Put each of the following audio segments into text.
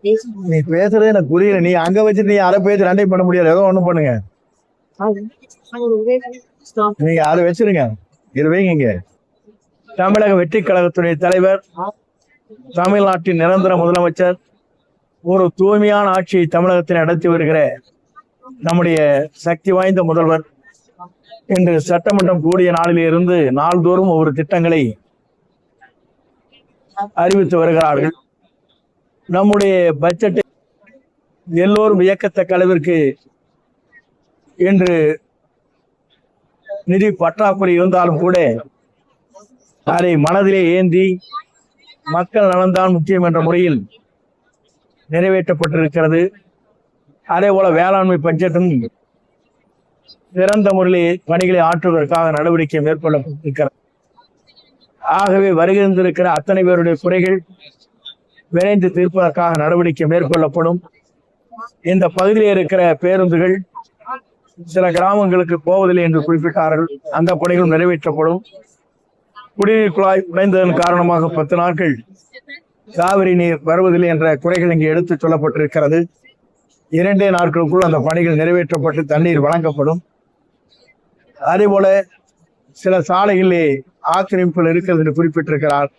நீ பேசுறது எனக்கு புரியல. நீ அங்க வச்சுட்டு நீ அதை பேசி ரெண்டையும் பண்ண முடியாது. ஏதோ ஒண்ணும் பண்ணுங்க. நீங்க அதை வச்சிருங்க. இது வைங்க. தமிழக வெற்றி கழகத்துடைய தலைவர், தமிழ்நாட்டின் நிரந்தர முதலமைச்சர், ஒரு தூய்மையான ஆட்சியை தமிழகத்தில் நடத்தி வருகிற நம்முடைய சக்தி வாய்ந்த முதல்வர் இன்று சட்டமன்றம் கூடிய நாளில் இருந்து நாள்தோறும் ஒவ்வொரு திட்டங்களை அறிவித்து வருகிறார்கள். நம்முடைய பட்ஜெட்டை எல்லோரும் வியக்கத்தக்க அளவிற்கு இன்று நிதி பற்றாக்குறை இருந்தாலும் கூட அதை மனதிலே ஏந்தி மக்கள் நலன்தான் முக்கியம் என்ற முறையில் நிறைவேற்றப்பட்டிருக்கிறது. அதே போல வேளாண்மை பட்ஜெட்டும் சிறந்த முறையிலே பணிகளை ஆற்றுவதற்காக நடவடிக்கை மேற்கொள்ளப்பட்டிருக்கிறது. ஆகவே வருகின்றிருக்கிற அத்தனை பேருடைய குறைகள் விரைந்து தீர்ப்பதற்காக நடவடிக்கை மேற்கொள்ளப்படும். இந்த பகுதியில் இருக்கிற பேருந்துகள் சில கிராமங்களுக்கு போவதில்லை என்று குறிப்பிட்டார்கள். அந்த பணிகள் நிறைவேற்றப்படும். குடிநீர் குழாய் உடைந்ததன் காரணமாக 10 நாட்கள் காவிரி நீர் வருவதில்லை என்ற குறைகள் இங்கே எடுத்துச் சொல்லப்பட்டிருக்கிறது. 2 நாட்களுக்குள் அந்த பணிகள் நிறைவேற்றப்பட்டு தண்ணீர் வழங்கப்படும். அதேபோல சில சாலைகளிலே ஆக்கிரமிப்புகள் இருக்கிறது என்று குறிப்பிட்டிருக்கிறார்.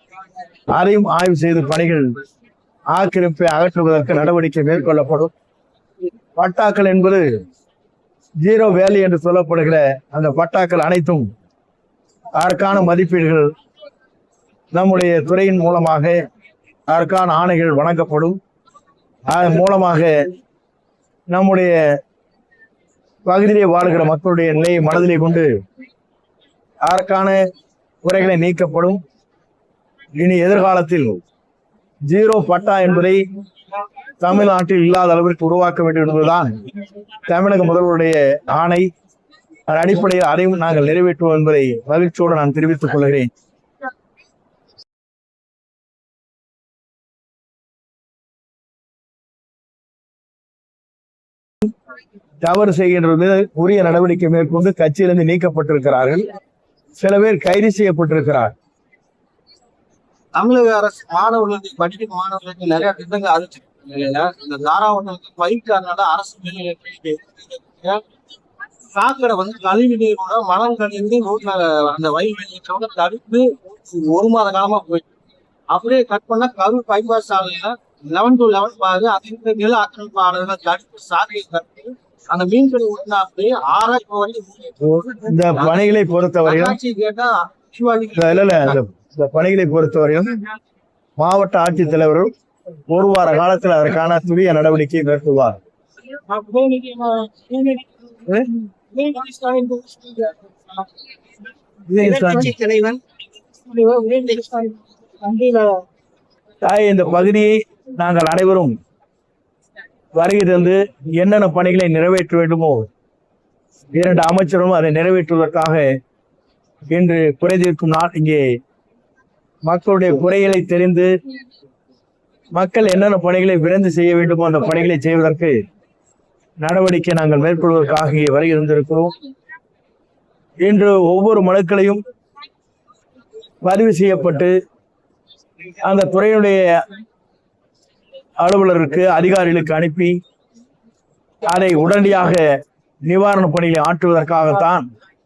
அதையும் ஆய்வு செய்து பணிகள் ஆக்கிரமிப்பை அகற்றுவதற்கு நடவடிக்கை மேற்கொள்ளப்படும். பட்டாக்கள் என்பது ஜீரோ வேல்யூ என்று சொல்லப்படுகிற அந்த பட்டாக்கள் அனைத்தும் அதற்கான மதிப்பீடுகள் நம்முடைய துறையின் மூலமாக அதற்கான ஆணைகள் வழங்கப்படும். அதன் மூலமாக நம்முடைய பகுதியிலே வாழ்கிற மக்களுடைய நிலையை மனதிலே கொண்டு அதற்கான குறைகளை நீக்கப்படும். இனி எதிர்காலத்தில் ஜீரோ பட்டா என்பதை தமிழ்நாட்டில் இல்லாத அளவிற்கு உருவாக்க வேண்டும் என்பதுதான் தமிழக முதல்வருடைய ஆணை. அதன் அடிப்படையில் அதையும் நாங்கள் நிறைவேற்றுவோம் என்பதை மகிழ்ச்சியோடு நான் தெரிவித்துக் கொள்கிறேன். தவறு செய்கின்றது உரிய நடவடிக்கை மேற்கொண்டு கட்சியிலிருந்து நீக்கப்பட்டிருக்கிறார்கள். சில பேர் கைது செய்யப்பட்டிருக்கிறார். தமிழக அரசு மாணவர்களுக்கு படிக்கும் மாணவர்களுக்கு நிறைய திட்டங்கள் அறிவிச்சிருக்காங்க. இந்த தாராவட்டத்துக்கு பயிர்க்காரனால அரசு சாக்கடை வந்து கழிவு நீரோட மணல் கழிந்து ரோட்ல அந்த வயல்வெளியோட தடுத்து 1 மாத காலமா போயிட்டு அப்படியே கட் பண்ணா கரூர் பைபாஸ் சாலையில 11 to 11 பாரு அதிக நில ஆக்கிரமிப்பாளர்களை தடுத்து சாலையை தடுத்து அந்த மீன்கடை ஓட்டினா அப்படியே 6 வரைக்கும் இந்த பணிகளை பொறுத்தவரையும் கேட்டா இந்த பணிகளை பொறுத்தவரையும் மாவட்ட ஆட்சித்தலைவர்கள் 1 வார காலத்தில் அதற்கான துரிய நடவடிக்கை மேற்கொள்வார். இந்த பகுதியை நாங்கள் அனைவரும் வருகை தந்து என்னென்ன பணிகளை நிறைவேற்ற வேண்டுமோ 2 அமைச்சரும் அதை நிறைவேற்றுவதற்காக இன்று குறை தீர்க்கும் நாள் இங்கே மக்களுடைய குறைகளை தெரிந்து மக்கள் என்னென்ன பணிகளை விரைந்து செய்ய வேண்டுமோ அந்த பணிகளை செய்வதற்கு நடவடிக்கை நாங்கள் மேற்கொள்வதற்காக இங்கே வருகை இருந்திருக்கிறோம். இன்று ஒவ்வொரு மனுக்களையும் பதிவு செய்யப்பட்டு அந்த துறையுடைய அலுவலருக்கு அதிகாரிகளுக்கு அனுப்பி அதை உடனடியாக நிவாரண பணிகளை ஆற்றுவதற்காகத்தான்